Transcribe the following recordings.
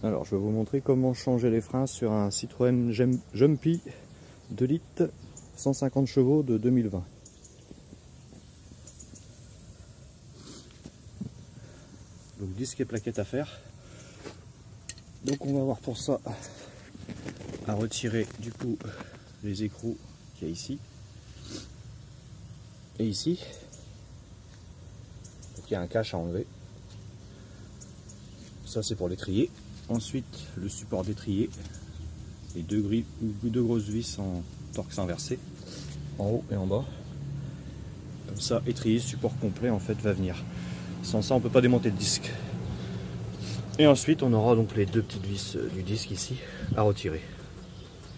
Alors je vais vous montrer comment changer les freins sur un Citroën Jumpy 2 litres 150 chevaux de 2020. Donc disque et plaquettes à faire. Donc on va avoir pour ça à retirer du coup les écrous qu'il y a ici et ici. Donc il y a un cache à enlever. Ça c'est pour l'étrier. Ensuite le support d'étrier, les deux grosses vis en torx inversé, en haut et en bas. Comme ça, étrier, support complet en fait va venir. Sans ça on peut pas démonter le disque. Et ensuite on aura donc les deux petites vis du disque ici à retirer.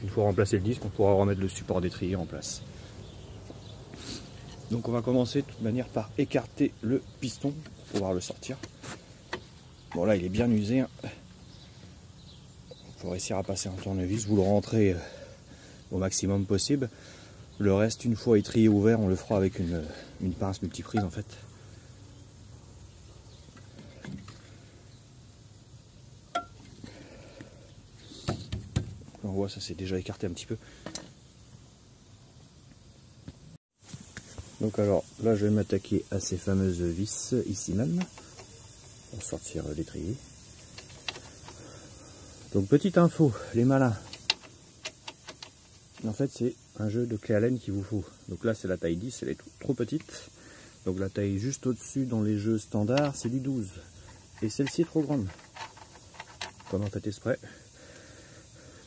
Une fois remplacé le disque, on pourra remettre le support d'étrier en place. Donc on va commencer de toute manière par écarter le piston pour pouvoir le sortir. Bon là il est bien usé, hein. Il faut réussir à passer un tournevis, vous le rentrez au maximum possible. Le reste, une fois étrié ouvert, on le fera avec une pince multiprise en fait. On voit ça s'est déjà écarté un petit peu. Donc alors là je vais m'attaquer à ces fameuses vis ici même pour sortir l'étrier. Donc petite info, les malins, en fait c'est un jeu de clé Allen qu'il vous faut. Donc là c'est la taille 10, elle est trop petite. Donc la taille juste au-dessus dans les jeux standards c'est du 12. Et celle-ci est trop grande. Comme en fait exprès.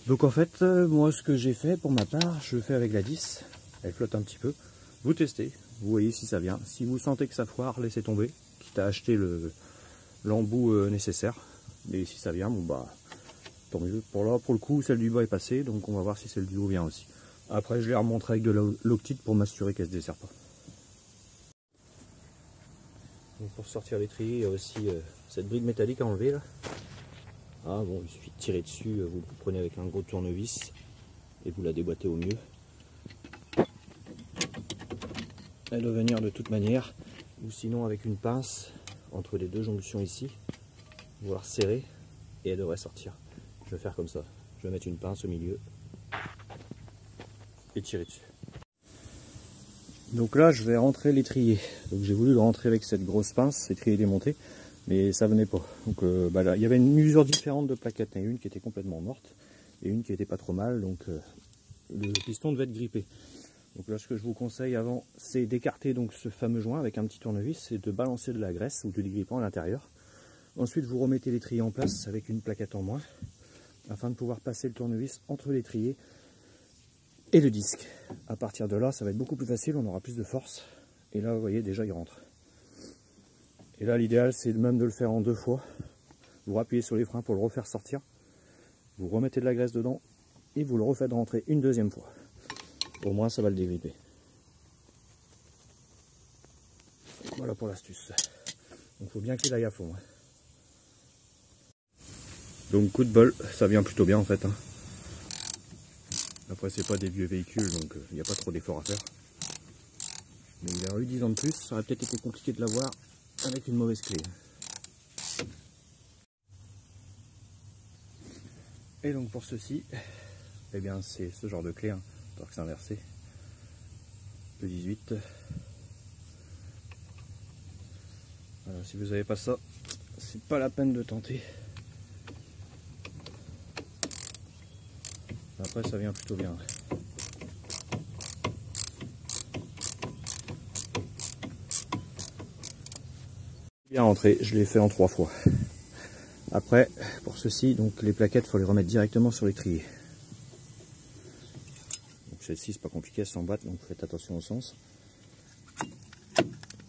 Donc en fait moi ce que j'ai fait pour ma part, je le fais avec la 10. Elle flotte un petit peu. Vous testez, vous voyez si ça vient. Si vous sentez que ça foire, laissez tomber. Quitte à acheter l'embout nécessaire. Mais si ça vient, bon bah tant mieux. Pour le coup, celle du bas est passée, donc on va voir si celle du haut vient aussi. Après, je l'ai remontré avec de l'octite pour m'assurer qu'elle ne se desserre pas. Donc pour sortir l'étrier, il y a aussi cette bride métallique à enlever là. Ah bon, il suffit de tirer dessus, vous le prenez avec un gros tournevis et vous la déboîtez au mieux. Elle doit venir de toute manière, ou sinon avec une pince entre les deux jonctions ici, vous la resserrez et elle devrait sortir. Je vais faire comme ça. Je vais mettre une pince au milieu et tirer dessus. Donc là, je vais rentrer l'étrier. Donc j'ai voulu le rentrer avec cette grosse pince, l'étrier démonté, mais ça venait pas. Donc là, il y avait une usure différente de plaquettes. Il y en a une qui était complètement morte et une qui était pas trop mal. Donc le piston devait être grippé. Donc là, ce que je vous conseille avant, c'est d'écarter donc ce fameux joint avec un petit tournevis et de balancer de la graisse ou du dégrippant à l'intérieur. Ensuite, vous remettez l'étrier en place avec une plaquette en moins, afin de pouvoir passer le tournevis entre l'étrier et le disque. À partir de là, ça va être beaucoup plus facile, on aura plus de force. Et là, vous voyez, déjà, il rentre. Et là, l'idéal, c'est même de le faire en deux fois. Vous appuyez sur les freins pour le refaire sortir. Vous remettez de la graisse dedans et vous le refaites rentrer une deuxième fois. Au moins, ça va le dégripper. Voilà pour l'astuce. Donc, il faut bien qu'il aille à fond. Donc, coup de bol, ça vient plutôt bien en fait. Après, c'est pas des vieux véhicules, donc il n'y a pas trop d'efforts à faire. Mais il a eu 10 ans de plus, ça aurait peut-être été compliqué de l'avoir avec une mauvaise clé. Et donc pour ceci, eh bien c'est ce genre de clé, torx inversé, de 18. Alors, si vous n'avez pas ça, c'est pas la peine de tenter. Après ça vient plutôt bien. Bien rentré, je l'ai fait en 3 fois. Après, pour ceci, donc les plaquettes, il faut les remettre directement sur l'étrier. Donc celle-ci, c'est pas compliqué, elles s'emboîtent, donc faites attention au sens.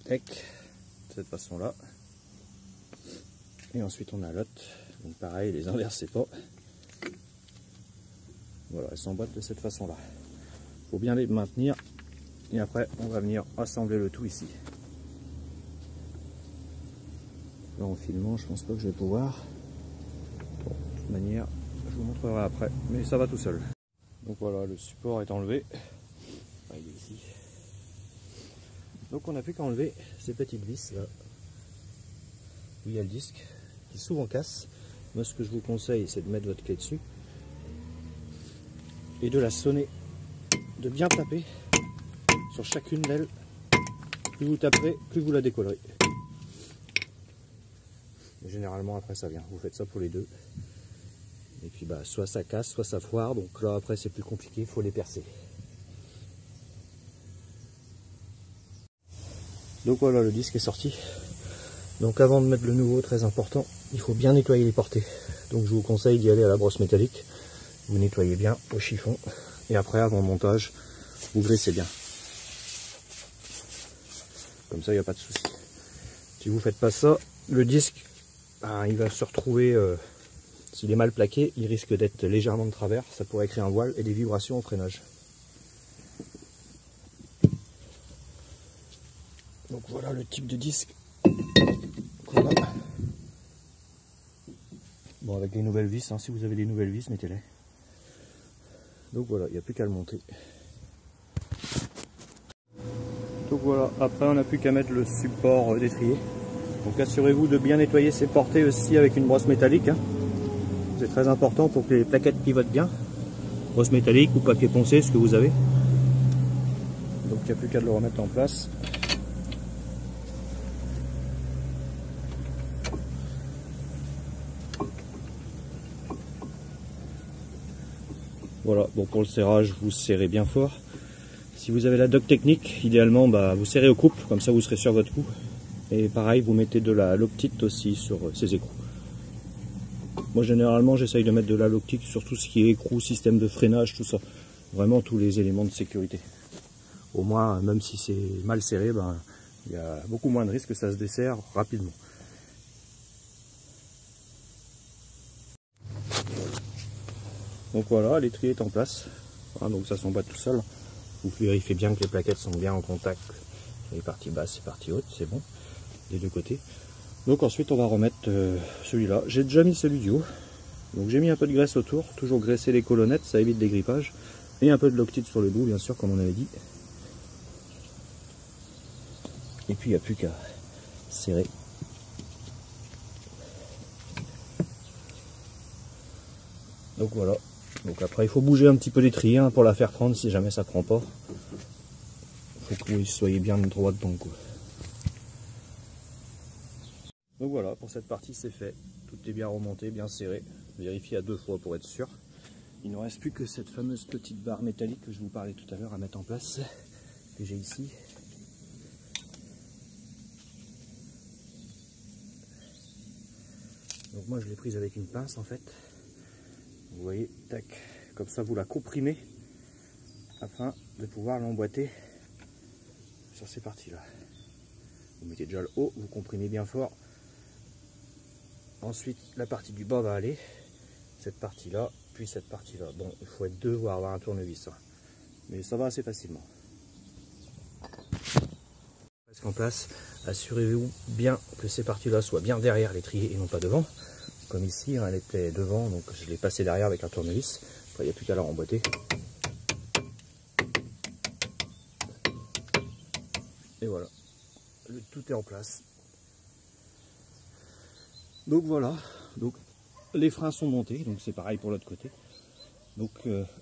Tac, de cette façon-là. Et ensuite on a l'autre. Donc pareil, les inversez pas. Voilà, elles s'emboîtent de cette façon-là. Il faut bien les maintenir. Et après, on va venir assembler le tout ici. Là en filmant, je pense pas que je vais pouvoir. Bon, de toute manière, je vous montrerai après, mais ça va tout seul. Donc voilà, le support est enlevé. Enfin, il est ici. Donc on n'a plus qu'à enlever ces petites vis là, où il y a le disque, qui souvent casse. Moi ce que je vous conseille c'est de mettre votre clé dessus et de la sonner, de bien taper sur chacune d'elles. Plus vous taperez, plus vous la décollerez. Généralement après ça vient, vous faites ça pour les deux. Et puis bah soit ça casse, soit ça foire, donc là après c'est plus compliqué, il faut les percer. Donc voilà, le disque est sorti. Donc avant de mettre le nouveau, très important, il faut bien nettoyer les portées. Donc je vous conseille d'y aller à la brosse métallique. Vous nettoyez bien au chiffon. Et après, avant le montage, vous graissez bien. Comme ça, il n'y a pas de souci. Si vous ne faites pas ça, le disque, il va se retrouver, s'il est mal plaqué, il risque d'être légèrement de travers. Ça pourrait créer un voile et des vibrations au freinage. Donc voilà le type de disque. Voilà. Bon, avec les nouvelles vis, hein, si vous avez des nouvelles vis, mettez-les. Donc voilà, il n'y a plus qu'à le monter. Donc voilà, après on n'a plus qu'à mettre le support d'étrier. Donc assurez-vous de bien nettoyer ces portées aussi avec une brosse métallique. Hein. C'est très important pour que les plaquettes pivotent bien. Brosse métallique ou papier poncé, ce que vous avez. Donc il n'y a plus qu'à le remettre en place. Voilà, bon pour le serrage, vous serrez bien fort. Si vous avez la dock technique, idéalement vous serrez au couple, comme ça vous serez sur votre cou. Et pareil, vous mettez de la Loctite aussi sur ces écrous. Moi généralement j'essaye de mettre de la Loctite sur tout ce qui est écrou, système de freinage, tout ça. Vraiment tous les éléments de sécurité. Au moins, même si c'est mal serré, il y a beaucoup moins de risques que ça se desserre rapidement. Donc voilà, l'étrier est en place, donc ça s'emboîte tout seul. Vous vérifiez bien que les plaquettes sont bien en contact, les parties basses et parties hautes, c'est bon, des deux côtés. Donc ensuite on va remettre celui-là. J'ai déjà mis celui du haut, donc j'ai mis un peu de graisse autour, toujours graisser les colonnettes, ça évite des grippages, et un peu de Loctite sur le bout bien sûr comme on avait dit. Et puis il n'y a plus qu'à serrer. Donc voilà. Donc après il faut bouger un petit peu l'étrier pour la faire prendre si jamais ça prend pas. Il faut que vous soyez bien droit dedans quoi. Donc voilà, pour cette partie c'est fait. Tout est bien remonté, bien serré. Vérifiez à 2 fois pour être sûr. Il ne reste plus que cette fameuse petite barre métallique que je vous parlais tout à l'heure à mettre en place. Que j'ai ici. Donc moi je l'ai prise avec une pince en fait. Vous voyez, tac, comme ça vous la comprimez afin de pouvoir l'emboîter sur ces parties-là. Vous mettez déjà le haut, vous comprimez bien fort. Ensuite, la partie du bas va aller, cette partie-là, puis cette partie-là. Bon, il faut être deux, voire avoir un tournevis, hein. Mais ça va assez facilement. Presque en place, assurez-vous bien que ces parties-là soient bien derrière l'étrier et non pas devant. Comme ici, elle était devant, donc je l'ai passé derrière avec un tournevis. Après, il n'y a plus qu'à la remboîter. Et voilà, tout est en place. Donc voilà, donc les freins sont montés, donc c'est pareil pour l'autre côté. Donc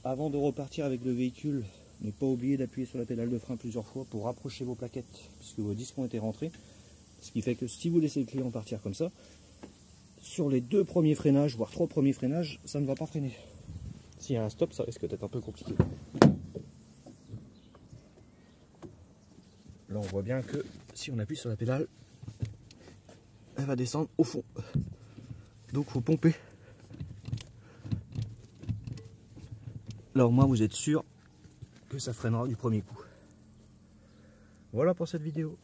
avant de repartir avec le véhicule, ne pas oublier d'appuyer sur la pédale de frein plusieurs fois pour rapprocher vos plaquettes, puisque vos disques ont été rentrés. Ce qui fait que si vous laissez le client partir comme ça, sur les 2 premiers freinages, voire 3 premiers freinages, ça ne va pas freiner. S'il y a un stop, ça risque d'être un peu compliqué. Là, on voit bien que si on appuie sur la pédale, elle va descendre au fond. Donc, il faut pomper. Là, au moins, vous êtes sûr que ça freinera du premier coup. Voilà pour cette vidéo.